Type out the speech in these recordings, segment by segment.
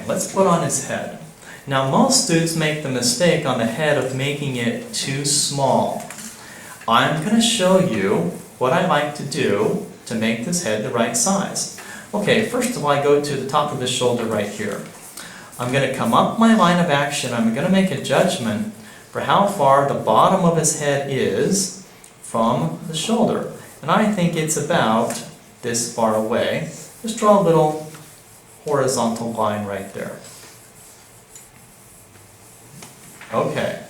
Okay, let's put on his head. Now most students make the mistake on the head of making it too small. I'm going to show you what I like to do to make this head the right size. Okay, first of all, I go to the top of the shoulder right here. I'm going to come up my line of action. I'm going to make a judgment for how far the bottom of his head is from the shoulder. And I think it's about this far away. Just draw a little horizontal line right there. Okay,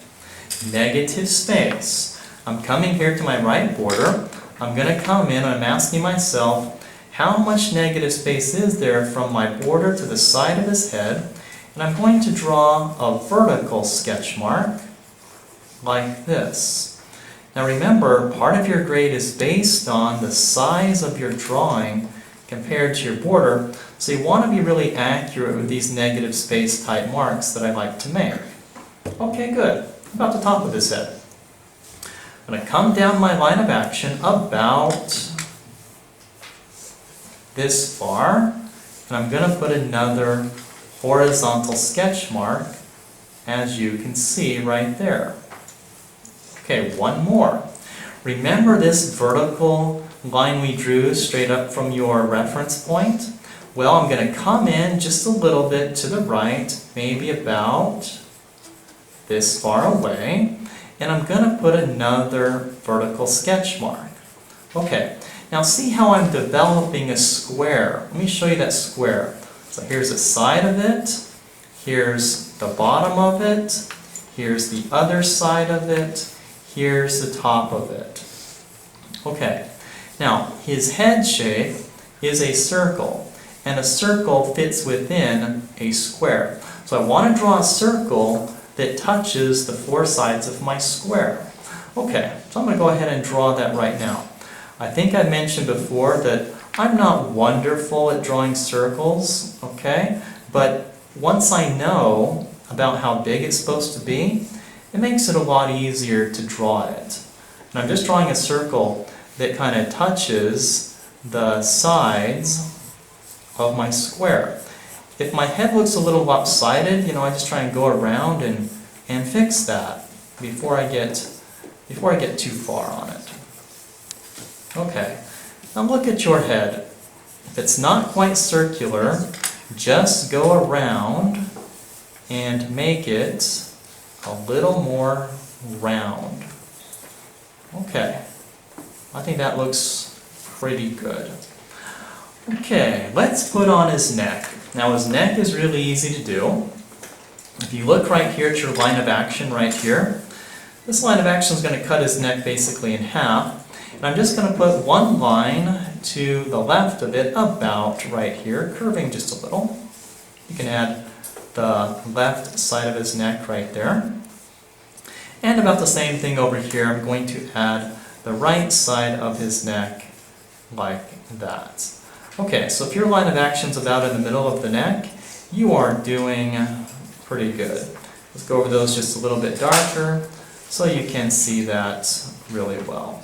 negative space. I'm coming here to my right border. I'm going to come in and I'm asking myself, how much negative space is there from my border to the side of his head? And I'm going to draw a vertical sketch mark like this. Now remember, part of your grade is based on the size of your drawing compared to your border, so you want to be really accurate with these negative space type marks that I like to make. Okay, good. About the top of his head. I'm going to come down my line of action about this far, and I'm going to put another horizontal sketch mark, as you can see right there. Okay, one more. Remember this vertical line we drew straight up from your reference point? Well, I'm going to come in just a little bit to the right, maybe about this far away, and I'm going to put another vertical sketch mark. Okay, now see how I'm developing a square. Let me show you that square. So here's the side of it, here's the bottom of it, here's the other side of it, here's the top of it. Okay, now his head shape is a circle, and a circle fits within a square. So I want to draw a circle that touches the four sides of my square. Okay, so I'm going to go ahead and draw that right now. I think I mentioned before that I'm not wonderful at drawing circles, okay? But once I know about how big it's supposed to be, it makes it a lot easier to draw it. And I'm just drawing a circle that kind of touches the sides of my square. If my head looks a little lopsided, I just try and go around and fix that before I get too far on it. Okay, now look at your head. If it's not quite circular, just go around and make it a little more round. Okay, I think that looks pretty good. Okay, let's put on his neck. Now his neck is really easy to do. If you look right here at your line of action right here, this line of action is going to cut his neck basically in half. And I'm just going to put one line to the left of it about right here, curving just a little. You can add the left side of his neck right there. And about the same thing over here, I'm going to add the right side of his neck like that. Okay, so if your line of action is about in the middle of the neck, you are doing pretty good. Let's go over those just a little bit darker so you can see that really well.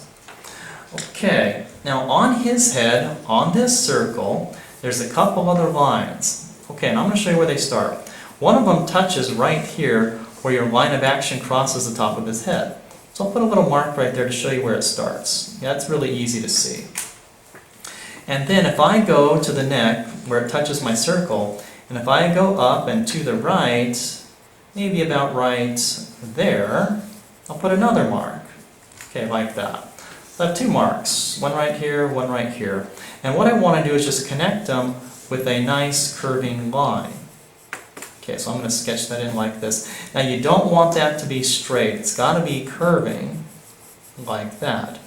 Okay, now on his head, on this circle, there's a couple other lines. Okay, and I'm going to show you where they start. One of them touches right here where your line of action crosses the top of his head. So I'll put a little mark right there to show you where it starts. Yeah, it's really easy to see. And then if I go to the neck where it touches my circle, and if I go up and to the right, maybe about right there, I'll put another mark. Okay, like that. So I have two marks, one right here, one right here. And what I want to do is just connect them with a nice curving line. Okay, so I'm going to sketch that in like this. Now you don't want that to be straight. It's got to be curving like that.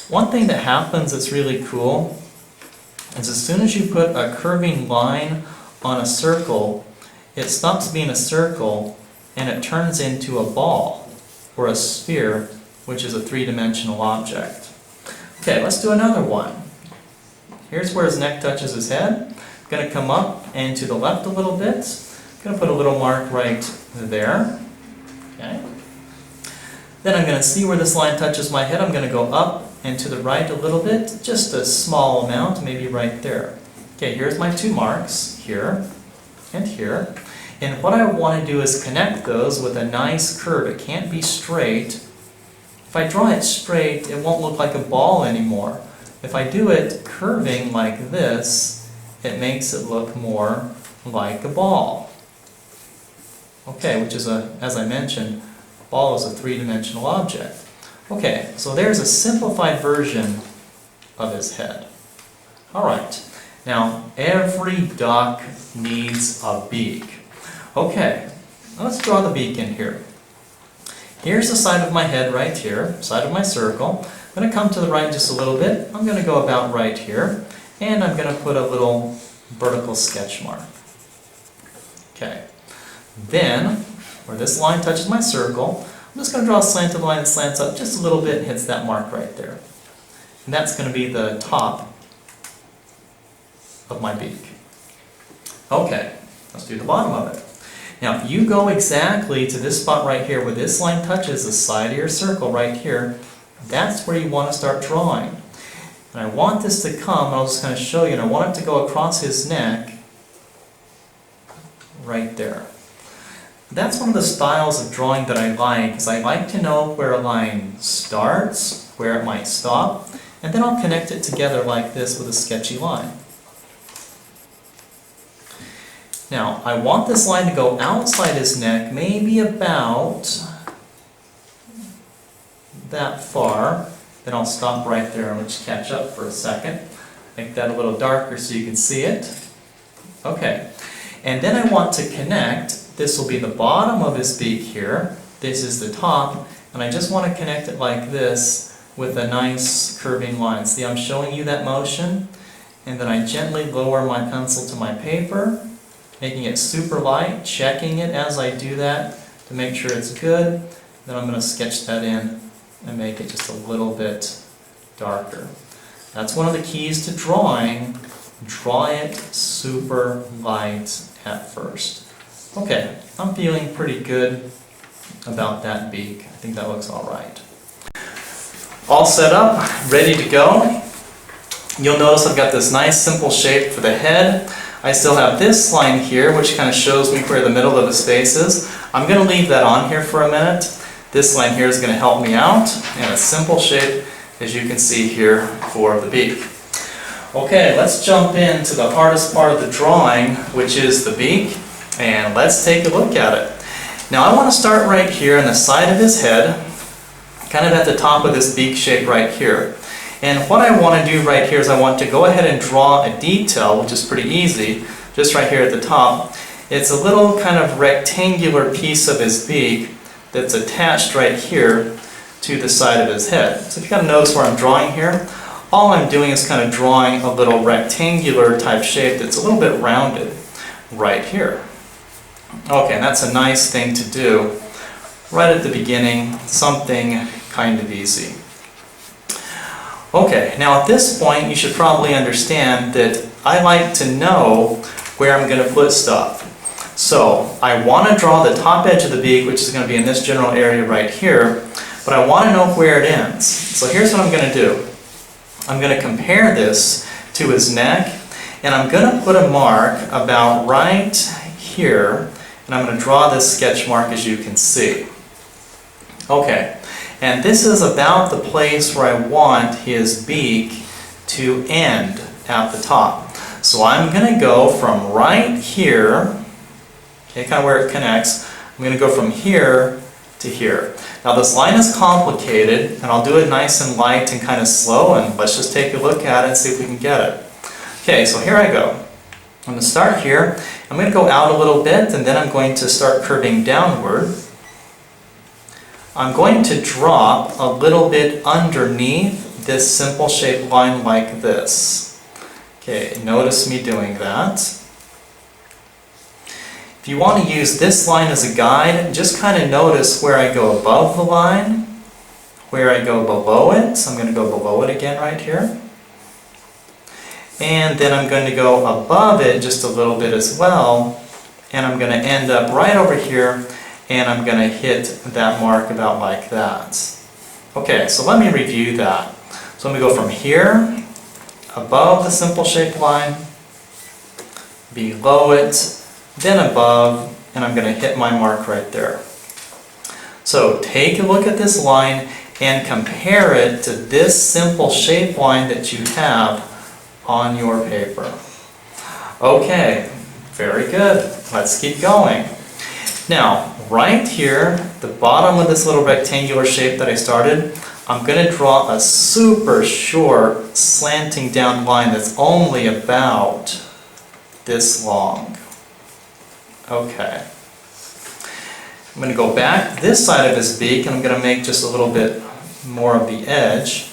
One thing that happens that's really cool is as soon as you put a curving line on a circle, it stops being a circle and it turns into a ball or a sphere, which is a three-dimensional object. Okay, let's do another one. Here's where his neck touches his head. I'm going to come up and to the left a little bit. I'm going to put a little mark right there. Okay. Then I'm going to see where this line touches my head. I'm going to go up and to the right a little bit, just a small amount, maybe right there. Okay, here's my two marks here. and here. And what I want to do is connect those with a nice curve. It can't be straight. If I draw it straight, it won't look like a ball anymore. If I do it curving like this, it makes it look more like a ball. Okay, which is, as I mentioned, a ball is a three-dimensional object. Okay, so there's a simplified version of his head. All right, now every duck needs a beak. Okay, let's draw the beak in here. Here's the side of my head right here, side of my circle. I'm going to come to the right just a little bit. I'm going to go about right here, and I'm going to put a little vertical sketch mark. Okay, then, where this line touches my circle, I'm just going to draw a slanted line that slants up just a little bit and hits that mark right there. And that's going to be the top of my beak. Okay, let's do the bottom of it. Now, if you go exactly to this spot right here where this line touches the side of your circle right here, that's where you want to start drawing. And I want this to come, I'll just kind of show you, and I want it to go across his neck right there. That's one of the styles of drawing that I like, because I like to know where a line starts, where it might stop, and then I'll connect it together like this with a sketchy line. Now, I want this line to go outside his neck, maybe about that far. Then I'll stop right there and let's catch up for a second. Make that a little darker so you can see it. Okay, and then I want to connect. This will be the bottom of his beak here. This is the top, and I just want to connect it like this with a nice curving line. See, I'm showing you that motion, and then I gently lower my pencil to my paper, making it super light, checking it as I do that to make sure it's good. Then I'm going to sketch that in and make it just a little bit darker. That's one of the keys to drawing. Draw it super light at first. Okay, I'm feeling pretty good about that beak. I think that looks all right. All set up, ready to go. You'll notice I've got this nice simple shape for the head. I still have this line here, which kind of shows me where the middle of his face is. I'm going to leave that on here for a minute. This line here is going to help me out in a simple shape, as you can see here, for the beak. Okay, let's jump into the hardest part of the drawing, which is the beak, and let's take a look at it. Now I want to start right here on the side of his head, kind of at the top of this beak shape right here. And what I want to do right here is I want to go ahead and draw a detail, which is pretty easy, just right here at the top. It's a little kind of rectangular piece of his beak that's attached right here to the side of his head. So if you kind of notice where I'm drawing here, all I'm doing is kind of drawing a little rectangular type shape that's a little bit rounded right here. Okay, and that's a nice thing to do right at the beginning, something kind of easy. Okay, now at this point you should probably understand that I like to know where I'm going to put stuff. So I want to draw the top edge of the beak, which is going to be in this general area right here, but I want to know where it ends. So here's what I'm going to do. I'm going to compare this to his neck, and I'm going to put a mark about right here, and I'm going to draw this sketch mark as you can see. Okay. And this is about the place where I want his beak to end at the top. So I'm going to go from right here, okay, kind of where it connects, I'm going to go from here to here. Now this line is complicated, and I'll do it nice and light and kind of slow, and let's just take a look at it and see if we can get it. Okay, so here I go. I'm going to start here. I'm going to go out a little bit, and then I'm going to start curving downward. I'm going to drop a little bit underneath this simple shaped line like this. Okay, notice me doing that. If you want to use this line as a guide, just kind of notice where I go above the line, where I go below it. So I'm going to go below it again right here. And then I'm going to go above it just a little bit as well. And I'm going to end up right over here, and I'm going to hit that mark about like that. Okay, so let me review that. So I'm going to go from here, above the simple shaped line, below it, then above, and I'm going to hit my mark right there. So take a look at this line and compare it to this simple shape line that you have on your paper. Okay, very good. Let's keep going. Now, right here, the bottom of this little rectangular shape that I started, I'm going to draw a super short slanting down line that's only about this long. Okay. I'm going to go back this side of his beak and I'm going to make just a little bit more of the edge.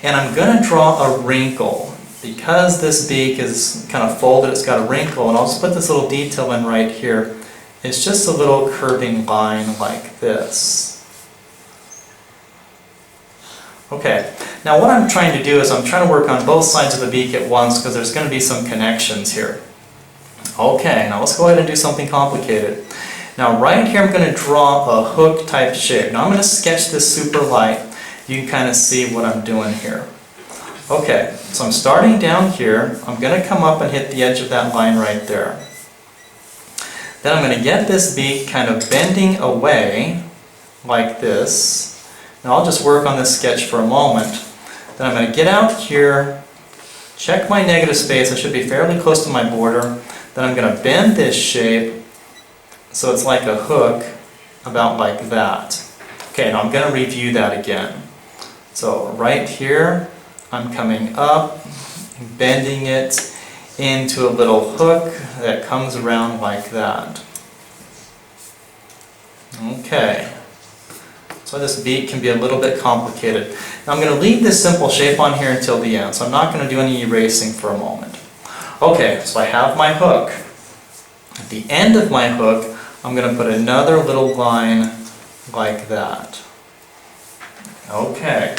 And I'm going to draw a wrinkle. Because this beak is kind of folded, it's got a wrinkle, and I'll just put this little detail in right here. It's just a little curving line like this. Okay, now what I'm trying to do is I'm trying to work on both sides of the beak at once because there's going to be some connections here. Okay, now let's go ahead and do something complicated. Now right here I'm going to draw a hook type shape. Now I'm going to sketch this super light. You can kind of see what I'm doing here. Okay, so I'm starting down here. I'm going to come up and hit the edge of that line right there. Then I'm going to get this beak kind of bending away like this. Now I'll just work on this sketch for a moment. Then I'm going to get out here, check my negative space. I should be fairly close to my border. Then I'm going to bend this shape so it's like a hook, about like that. Okay, now I'm going to review that again. So right here, I'm coming up, bending it into a little hook that comes around like that. Okay, so this beak can be a little bit complicated. Now I'm going to leave this simple shape on here until the end, so I'm not going to do any erasing for a moment. Okay, so I have my hook. At the end of my hook, I'm going to put another little line like that. Okay.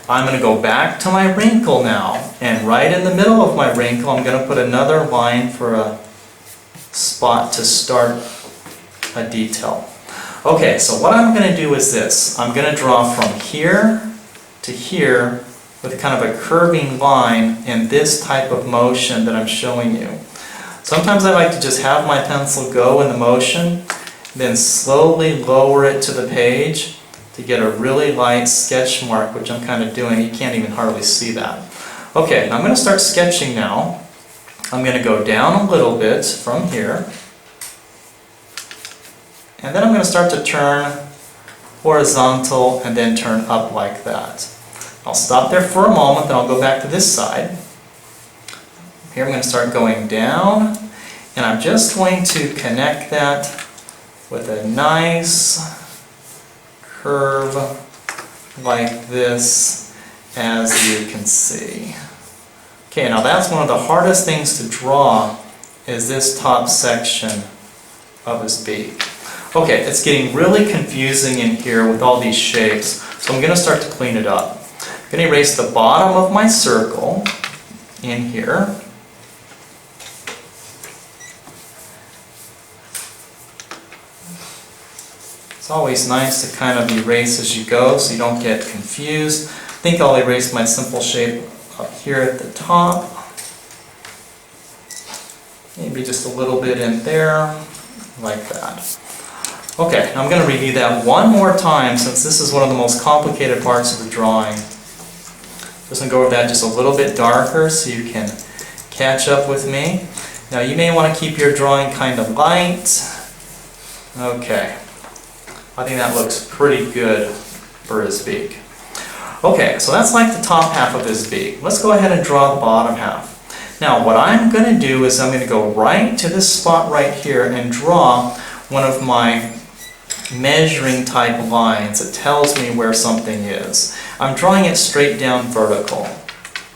I'm going to go back to my wrinkle now, and right in the middle of my wrinkle I'm going to put another line for a spot to start a detail. Okay, so what I'm going to do is this. I'm going to draw from here to here with kind of a curving line in this type of motion that I'm showing you. Sometimes I like to just have my pencil go in the motion, then slowly lower it to the page to get a really light sketch mark, which I'm kind of doing. You can't even hardly see that. Okay, now I'm going to start sketching now. I'm going to go down a little bit from here. And then I'm going to start to turn horizontal and then turn up like that. I'll stop there for a moment, then I'll go back to this side. Here I'm going to start going down, and I'm just going to connect that with a nice curve like this, as you can see. Okay, now that's one of the hardest things to draw, is this top section of his beak. Okay, it's getting really confusing in here with all these shapes, so I'm going to start to clean it up. I'm going to erase the bottom of my circle in here. It's always nice to kind of erase as you go so you don't get confused. I think I'll erase my simple shape up here at the top. Maybe just a little bit in there, like that. Okay, now I'm going to review that one more time since this is one of the most complicated parts of the drawing. Just going to go over that just a little bit darker so you can catch up with me. Now you may want to keep your drawing kind of light. Okay. I think that looks pretty good for his beak. Okay, so that's like the top half of his beak. Let's go ahead and draw the bottom half. Now what I'm going to do is I'm going to go right to this spot right here and draw one of my measuring type lines that tells me where something is. I'm drawing it straight down vertical,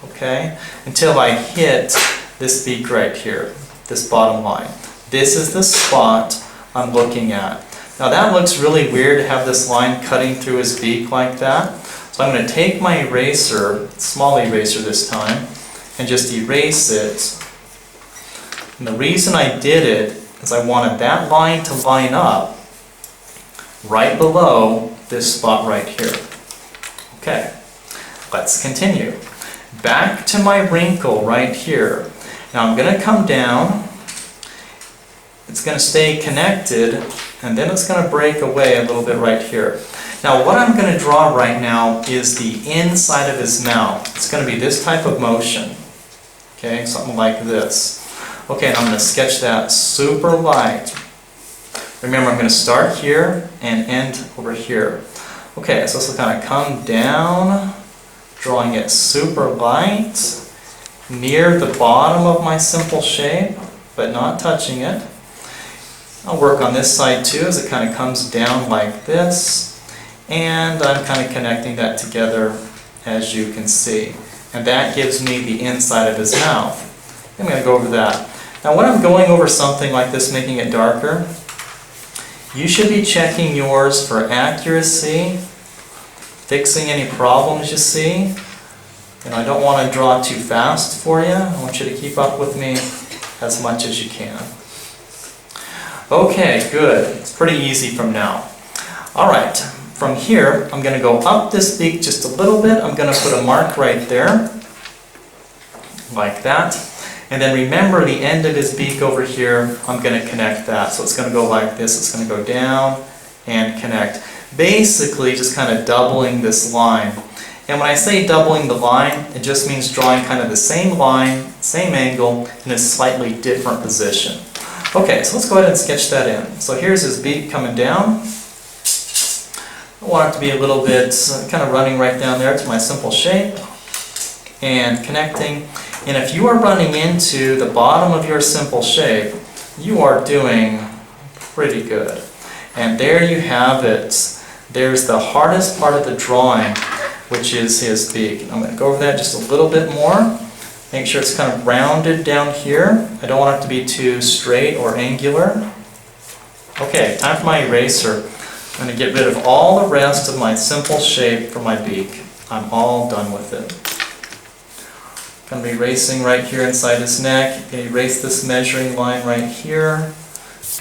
okay, until I hit this beak right here, this bottom line. This is the spot I'm looking at. Now that looks really weird to have this line cutting through his beak like that. So I'm going to take my eraser, small eraser this time, and just erase it. And the reason I did it is I wanted that line to line up right below this spot right here. Okay, let's continue. Back to my wrinkle right here. Now I'm going to come down it's going to stay connected, and then it's going to break away a little bit right here. Now what I'm going to draw right now is the inside of his mouth. It's going to be this type of motion. Okay, something like this. Okay, and I'm going to sketch that super light. Remember, I'm going to start here and end over here. Okay, so this will kind of come down, drawing it super light, near the bottom of my simple shape, but not touching it. I'll work on this side too as it kind of comes down like this, and I'm kind of connecting that together as you can see. And that gives me the inside of his mouth. I'm going to go over that. Now when I'm going over something like this, making it darker, you should be checking yours for accuracy, fixing any problems you see. And I don't want to draw too fast for you. I want you to keep up with me as much as you can. Okay, good. It's pretty easy from now. Alright, from here I'm going to go up this beak just a little bit. I'm going to put a mark right there, like that. And then remember the end of his beak over here, I'm going to connect that. So it's going to go like this. It's going to go down and connect. Basically just kind of doubling this line. And when I say doubling the line, it just means drawing kind of the same line, same angle, in a slightly different position. Okay, so let's go ahead and sketch that in. So here's his beak coming down. I want it to be a little bit kind of running right down there to my simple shape and connecting. And if you are running into the bottom of your simple shape, you are doing pretty good. And there you have it. There's the hardest part of the drawing, which is his beak. I'm going to go over that just a little bit more. Make sure it's kind of rounded down here. I don't want it to be too straight or angular. Okay, time for my eraser. I'm going to get rid of all the rest of my simple shape for my beak. I'm all done with it. I'm going to be erasing right here inside his neck. Erase this measuring line right here,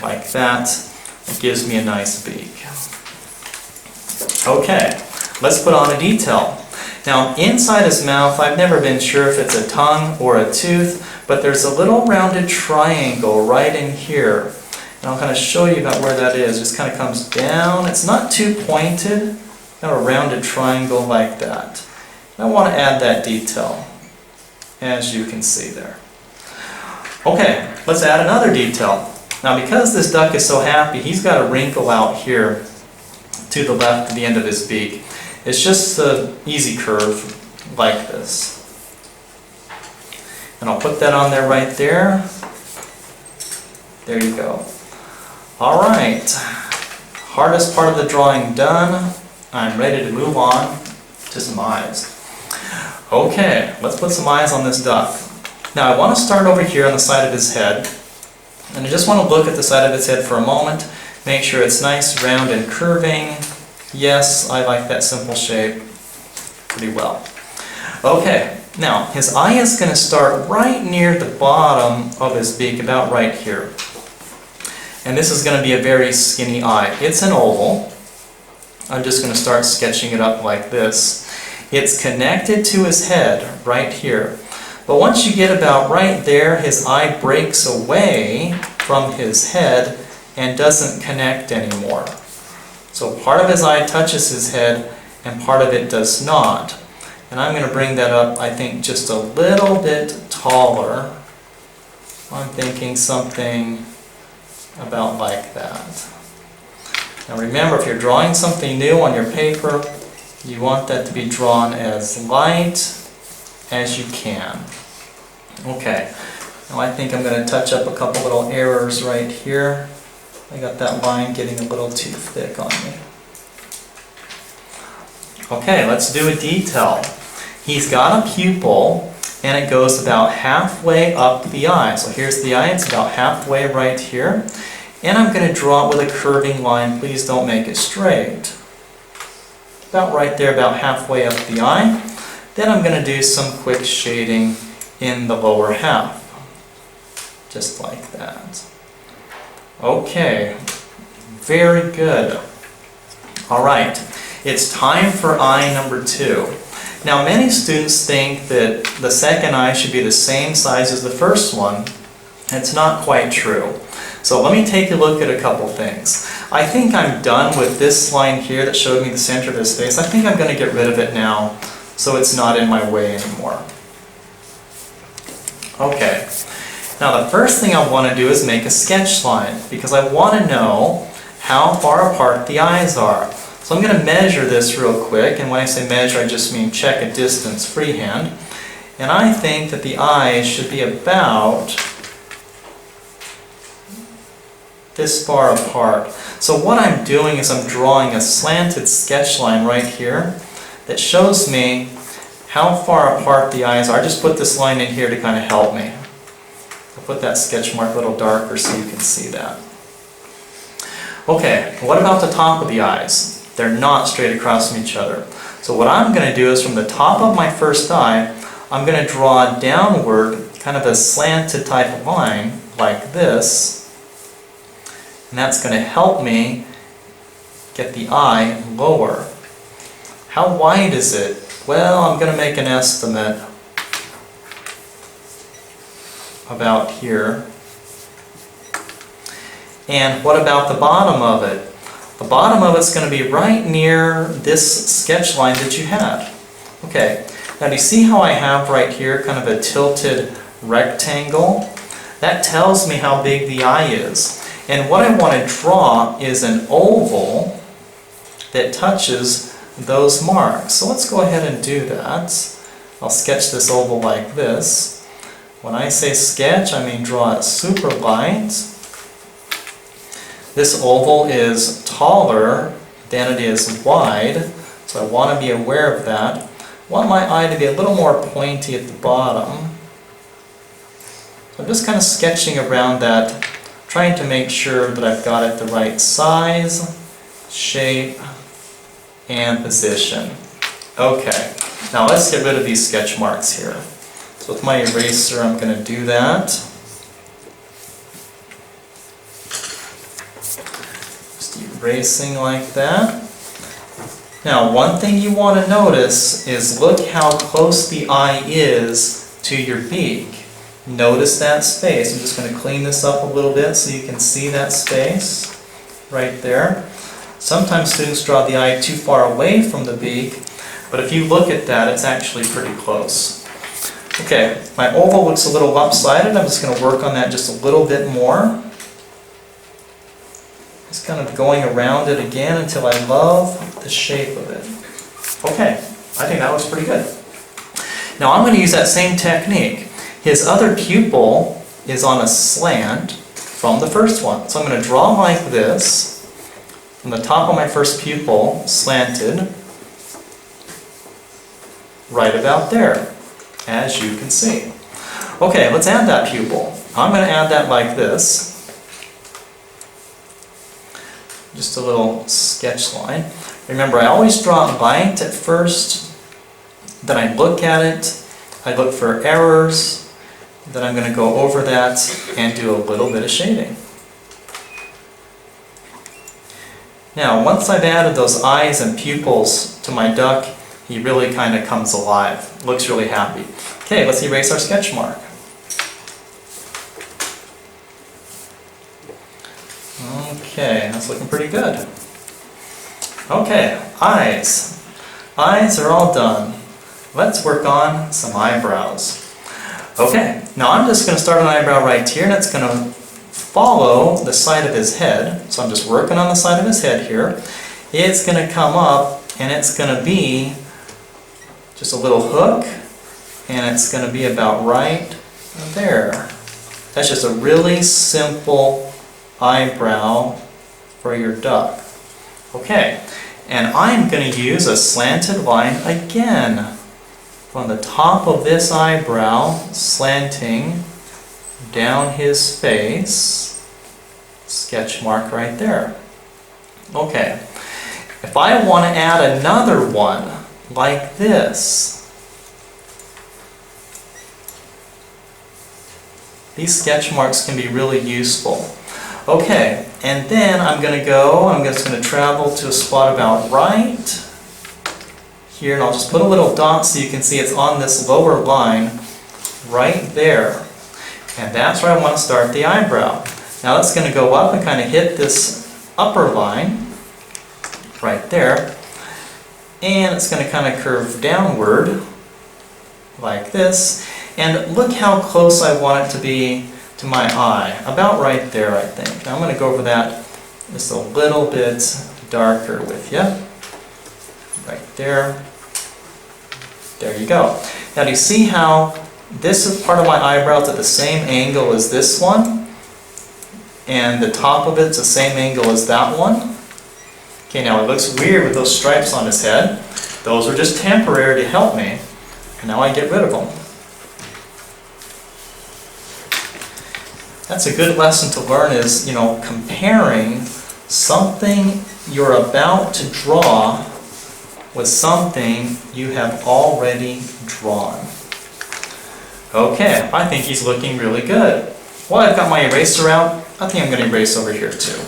like that. It gives me a nice beak. Okay, let's put on a detail. Now inside his mouth, I've never been sure if it's a tongue or a tooth, but there's a little rounded triangle right in here. And I'll kind of show you about where that is. It just kind of comes down. It's not too pointed, kind of a rounded triangle like that. And I want to add that detail, as you can see there. Okay, let's add another detail. Now because this duck is so happy, he's got a wrinkle out here to the left at the end of his beak. It's just an easy curve like this. And I'll put that on there right there. There you go. Alright, hardest part of the drawing done. I'm ready to move on to some eyes. Okay, let's put some eyes on this duck. Now I want to start over here on the side of his head. And I just want to look at the side of his head for a moment. Make sure it's nice, round, and curving. Yes, I like that simple shape pretty well. Okay, now his eye is going to start right near the bottom of his beak, about right here. And this is going to be a very skinny eye. It's an oval. I'm just going to start sketching it up like this. It's connected to his head right here. But once you get about right there, his eye breaks away from his head and doesn't connect anymore. So part of his eye touches his head and part of it does not. And I'm going to bring that up, I think, just a little bit taller. I'm thinking something about like that. Now remember, if you're drawing something new on your paper, you want that to be drawn as light as you can. Okay, now I think I'm going to touch up a couple little errors right here. I got that line getting a little too thick on me. Okay, let's do a detail. He's got a pupil and it goes about halfway up the eye. So here's the eye, it's about halfway right here. And I'm going to draw it with a curving line. Please don't make it straight. About right there, about halfway up the eye. Then I'm going to do some quick shading in the lower half. Just like that. Okay, very good. Alright, it's time for eye number 2. Now many students think that the second eye should be the same size as the first one. It's not quite true. So let me take a look at a couple things. I think I'm done with this line here that showed me the center of his face. I think I'm going to get rid of it now so it's not in my way anymore. Okay, now the first thing I want to do is make a sketch line because I want to know how far apart the eyes are. So I'm going to measure this real quick, and when I say measure I just mean check a distance freehand. And I think that the eyes should be about this far apart. So what I'm doing is I'm drawing a slanted sketch line right here that shows me how far apart the eyes are. I just put this line in here to kind of help me. I'll put that sketch mark a little darker so you can see that. Okay, what about the top of the eyes? They're not straight across from each other. So what I'm going to do is from the top of my first eye, I'm going to draw downward kind of a slanted type of line like this. And that's going to help me get the eye lower. How wide is it? Well, I'm going to make an estimate about here. And what about the bottom of it? The bottom of it's going to be right near this sketch line that you had. Okay, now do you see how I have right here kind of a tilted rectangle? That tells me how big the eye is. And what I want to draw is an oval that touches those marks. So let's go ahead and do that. I'll sketch this oval like this. When I say sketch, I mean draw it super light. This oval is taller than it is wide, so I want to be aware of that. I want my eye to be a little more pointy at the bottom. So I'm just kind of sketching around that, trying to make sure that I've got it the right size, shape, and position. Okay, now let's get rid of these sketch marks here. So with my eraser I'm going to do that. Just erasing like that. Now one thing you want to notice is look how close the eye is to your beak. Notice that space. I'm just going to clean this up a little bit so you can see that space right there. Sometimes students draw the eye too far away from the beak, but if you look at that, it's actually pretty close. Okay, my oval looks a little lopsided. I'm just going to work on that just a little bit more. Just kind of going around it again until I love the shape of it. Okay, I think that looks pretty good. Now I'm going to use that same technique. His other pupil is on a slant from the first one. So I'm going to draw like this. From the top of my first pupil, slanted, right about there, as you can see. Okay, let's add that pupil. I'm going to add that like this. Just a little sketch line. Remember, I always draw it light at first, then I look at it, I look for errors, then I'm going to go over that and do a little bit of shading. Now, once I've added those eyes and pupils to my duck, he really kind of comes alive. Looks really happy. Okay, let's erase our sketch mark. Okay, that's looking pretty good. Okay, eyes. Eyes are all done. Let's work on some eyebrows. Okay, now I'm just going to start an eyebrow right here, and it's going to follow the side of his head. So I'm just working on the side of his head here. It's going to come up and it's going to be just a little hook, and it's going to be about right there. That's just a really simple eyebrow for your duck. Okay, and I'm going to use a slanted line again from the top of this eyebrow, slanting down his face, sketch mark right there. Okay, if I want to add another one like this, these sketch marks can be really useful. Okay, and then I'm just going to travel to a spot about right here, and I'll just put a little dot so you can see it's on this lower line right there. And that's where I want to start the eyebrow. Now it's going to go up and kind of hit this upper line right there. And it's going to kind of curve downward like this. And look how close I want it to be to my eye. About right there, I think. Now I'm going to go over that just a little bit darker with you. Right there. There you go. Now do you see how this is part of my eyebrow is at the same angle as this one? And the top of it's the same angle as that one? Okay, now it looks weird with those stripes on his head. Those are just temporary to help me. And now I get rid of them. That's a good lesson to learn is, comparing something you're about to draw with something you have already drawn. Okay, I think he's looking really good. Well, I've got my eraser out. I think I'm going to erase over here too.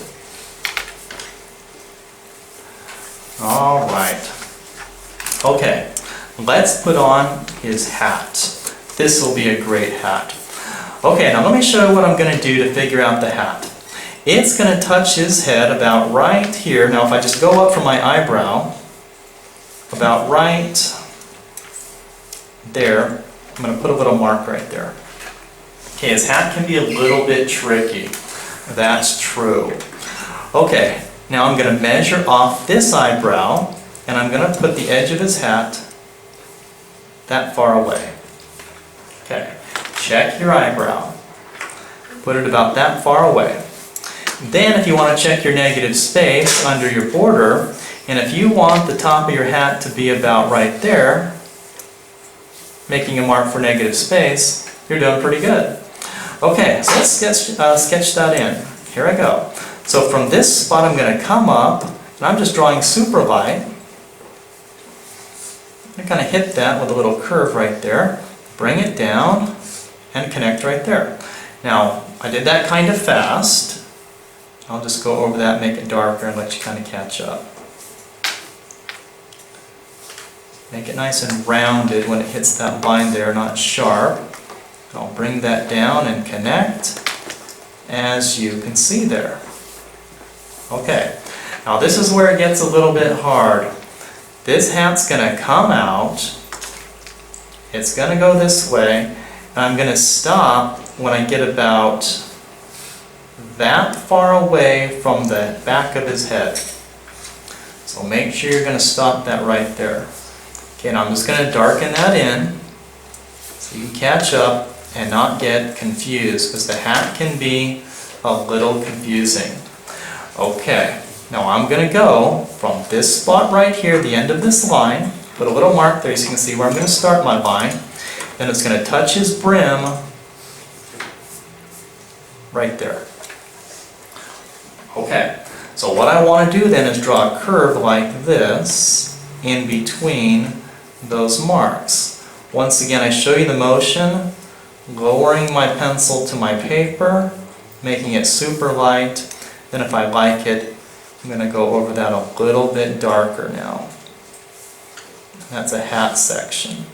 All right. Okay, let's put on his hat. This will be a great hat. Okay, now let me show you what I'm going to do to figure out the hat. It's going to touch his head about right here. Now if I just go up from my eyebrow, about right there, I'm going to put a little mark right there. Okay, his hat can be a little bit tricky. That's true. Okay, now I'm going to measure off this eyebrow, and I'm going to put the edge of his hat that far away. Okay, check your eyebrow. Put it about that far away. Then if you want to check your negative space under your border, and if you want the top of your hat to be about right there, making a mark for negative space, you're doing pretty good. Okay, so let's sketch that in. Here I go. So from this spot I'm going to come up, and I'm just drawing super light. I'm going to kind of hit that with a little curve right there, bring it down, and connect right there. Now, I did that kind of fast. I'll just go over that, make it darker, and let you kind of catch up. Make it nice and rounded when it hits that line there, not sharp. I'll bring that down and connect, as you can see there. Okay, now this is where it gets a little bit hard. This hat's going to come out, it's going to go this way, and I'm going to stop when I get about that far away from the back of his head. So make sure you're going to stop that right there. Okay, now I'm just going to darken that in so you can catch up and not get confused, because the hat can be a little confusing. Okay, now I'm going to go from this spot right here, the end of this line, put a little mark there so you can see where I'm going to start my line. Then it's going to touch his brim right there. Okay, so what I want to do then is draw a curve like this in between those marks. Once again, I show you the motion, lowering my pencil to my paper, making it super light. Then if I like it, I'm going to go over that a little bit darker now. That's a hat section.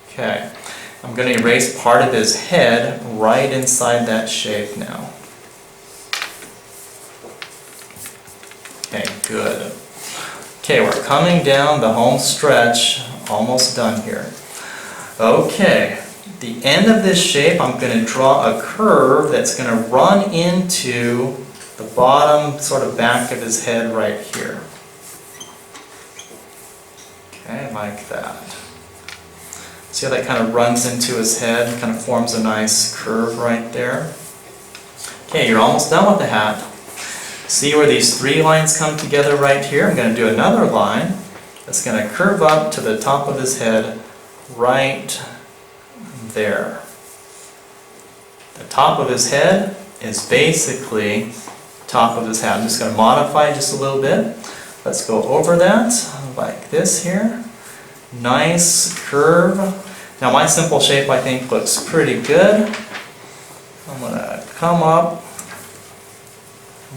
Okay, I'm going to erase part of his head right inside that shape now. Okay, good. Okay, we're coming down the home stretch, almost done here. Okay, the end of this shape, I'm going to draw a curve that's going to run into the bottom sort of back of his head right here. Okay, like that. See how that kind of runs into his head, kind of forms a nice curve right there? Okay, you're almost done with the hat. See where these three lines come together right here? I'm going to do another line that's going to curve up to the top of his head right there. The top of his head is basically the top of his hat. I'm just going to modify it just a little bit. Let's go over that like this here. Nice curve. Now my simple shape I think looks pretty good. I'm going to come up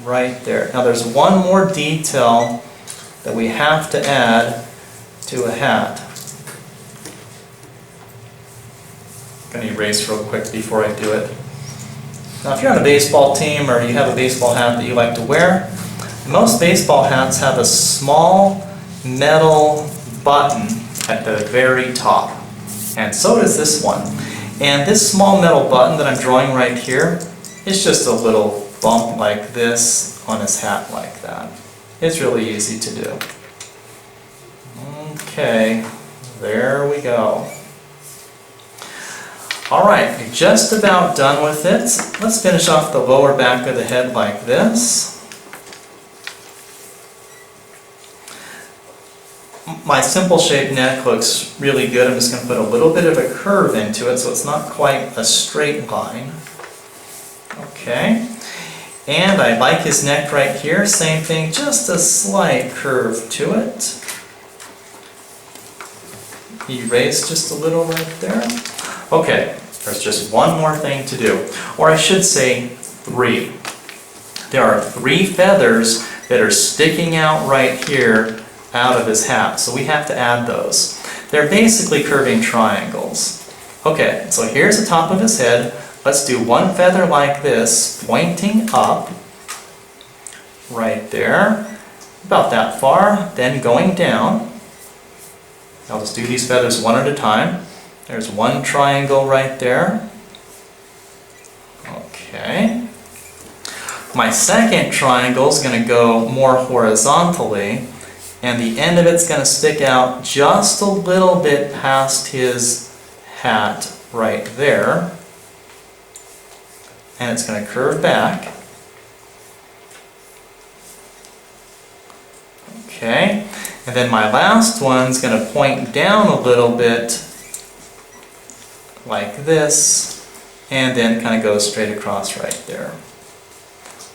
right there. Now there's one more detail that we have to add to a hat. I'm going to erase real quick before I do it. Now if you're on a baseball team or you have a baseball hat that you like to wear, most baseball hats have a small metal button at the very top. And so does this one. And this small metal button that I'm drawing right here is just a little bump like this on his hat like that. It's really easy to do. Okay, there we go. Alright, you're just about done with it. Let's finish off the lower back of the head like this. My simple shaped neck looks really good. I'm just going to put a little bit of a curve into it so it's not quite a straight line. Okay. And I like his neck right here. Same thing, just a slight curve to it. Erase just a little right there. Okay, there's just one more thing to do. Or I should say 3. There are 3 feathers that are sticking out right here out of his hat. So we have to add those. They're basically curving triangles. Okay, so here's the top of his head. Let's do one feather like this, pointing up, right there, about that far, then going down. I'll just do these feathers one at a time. There's one triangle right there. Okay. My second triangle is going to go more horizontally, and the end of it's going to stick out just a little bit past his hat right there. And it's going to curve back. Okay, and then my last one's going to point down a little bit like this, and then kind of go straight across right there.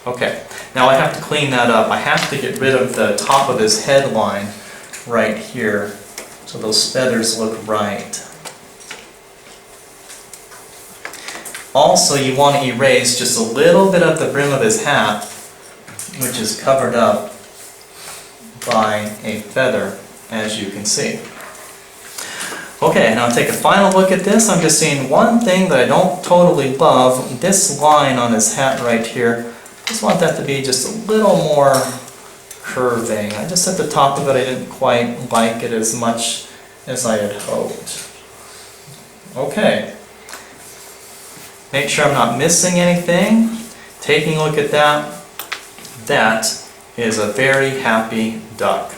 Okay, now I have to clean that up. I have to get rid of the top of his head line right here so those feathers look right. Also, you want to erase just a little bit of the brim of his hat, which is covered up by a feather, as you can see. Okay, now take a final look at this. I'm just seeing one thing that I don't totally love. This line on his hat right here, I just want that to be just a little more curving. I just at the top of it, I didn't quite like it as much as I had hoped. Okay. Make sure I'm not missing anything. Taking a look at that, that is a very happy duck.